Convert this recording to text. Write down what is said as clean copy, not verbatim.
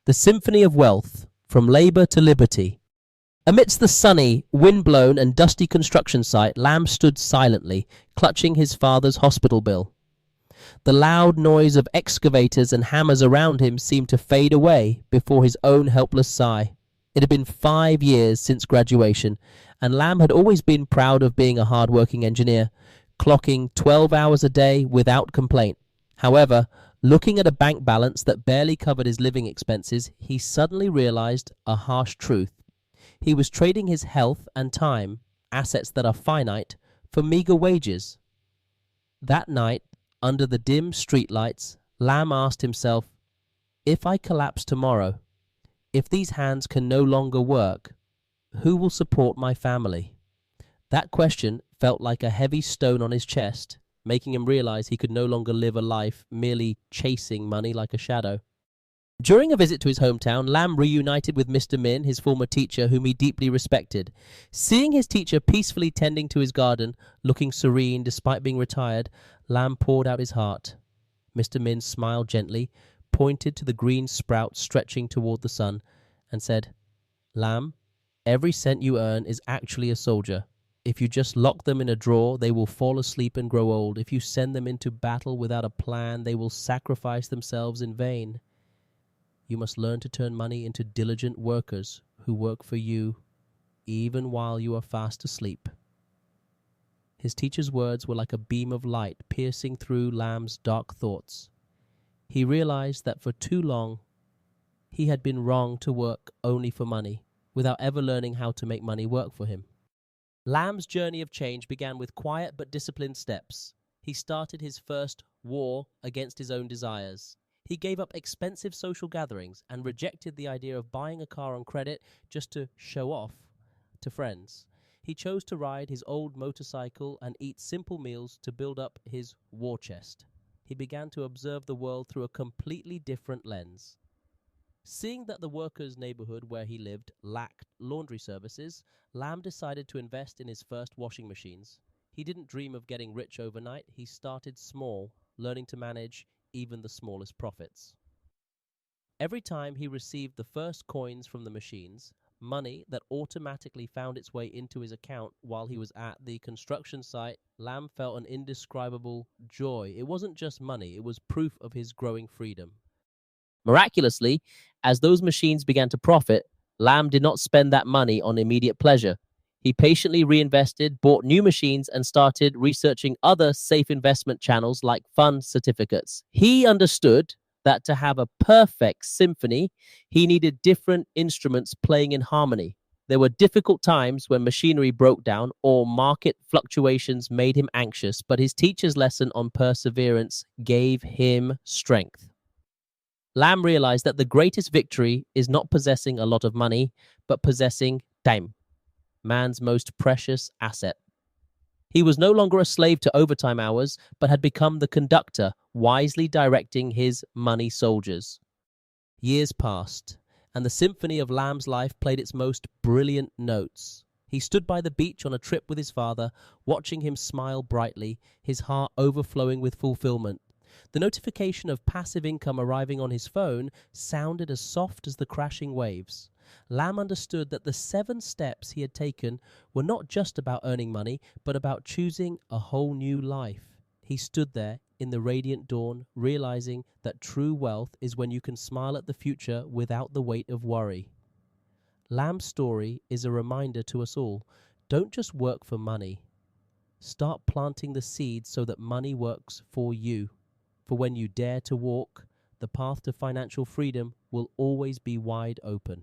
The Symphony of Wealth, From Labour to Liberty. Amidst the sunny, wind-blown and dusty construction site, Lamb stood silently, clutching his father's hospital bill. The loud noise of excavators and hammers around him seemed to fade away before his own helpless sigh. It had been 5 years since graduation, and Lamb had always been proud of being a hard-working engineer, clocking 12 hours a day without complaint. However, looking at a bank balance that barely covered his living expenses, he suddenly realized a harsh truth. He was trading his health and time, assets that are finite, for meager wages. That night, under the dim streetlights, Lamb asked himself, if I collapse tomorrow, if these hands can no longer work, who will support my family? That question felt like a heavy stone on his chest, making him realize he could no longer live a life merely chasing money like a shadow. During a visit to his hometown, Lamb reunited with Mr. Min, his former teacher, whom he deeply respected. Seeing his teacher peacefully tending to his garden, looking serene despite being retired, Lamb poured out his heart. Mr. Min smiled gently, pointed to the green sprouts stretching toward the sun, and said, "Lamb, every cent you earn is actually a soldier. If you just lock them in a drawer, they will fall asleep and grow old. If you send them into battle without a plan, they will sacrifice themselves in vain. You must learn to turn money into diligent workers who work for you, even while you are fast asleep." His teacher's words were like a beam of light piercing through Lamb's dark thoughts. He realized that for too long, he had been wrong to work only for money, without ever learning how to make money work for him. Lamb's journey of change began with quiet but disciplined steps. He started his first war against his own desires. He gave up expensive social gatherings and rejected the idea of buying a car on credit just to show off to friends. He chose to ride his old motorcycle and eat simple meals to build up his war chest. He began to observe the world through a completely different lens. Seeing that the workers' neighborhood where he lived lacked laundry services, Lamb decided to invest in his first washing machines. He didn't dream of getting rich overnight. He started small, learning to manage even the smallest profits. Every time he received the first coins from the machines, money that automatically found its way into his account while he was at the construction site, Lamb felt an indescribable joy. It wasn't just money, it was proof of his growing freedom. Miraculously, as those machines began to profit, Lamb did not spend that money on immediate pleasure. He patiently reinvested, bought new machines, and started researching other safe investment channels like fund certificates. He understood that to have a perfect symphony, he needed different instruments playing in harmony. There were difficult times when machinery broke down or market fluctuations made him anxious, but his teacher's lesson on perseverance gave him strength. Lamb realized that the greatest victory is not possessing a lot of money, but possessing time, man's most precious asset. He was no longer a slave to overtime hours, but had become the conductor, wisely directing his money soldiers. Years passed, and the symphony of Lamb's life played its most brilliant notes. He stood by the beach on a trip with his father, watching him smile brightly, his heart overflowing with fulfillment. The notification of passive income arriving on his phone sounded as soft as the crashing waves. Lamb understood that the 7 steps he had taken were not just about earning money, but about choosing a whole new life. He stood there in the radiant dawn, realizing that true wealth is when you can smile at the future without the weight of worry. Lamb's story is a reminder to us all. Don't just work for money. Start planting the seeds so that money works for you. For when you dare to walk, the path to financial freedom will always be wide open.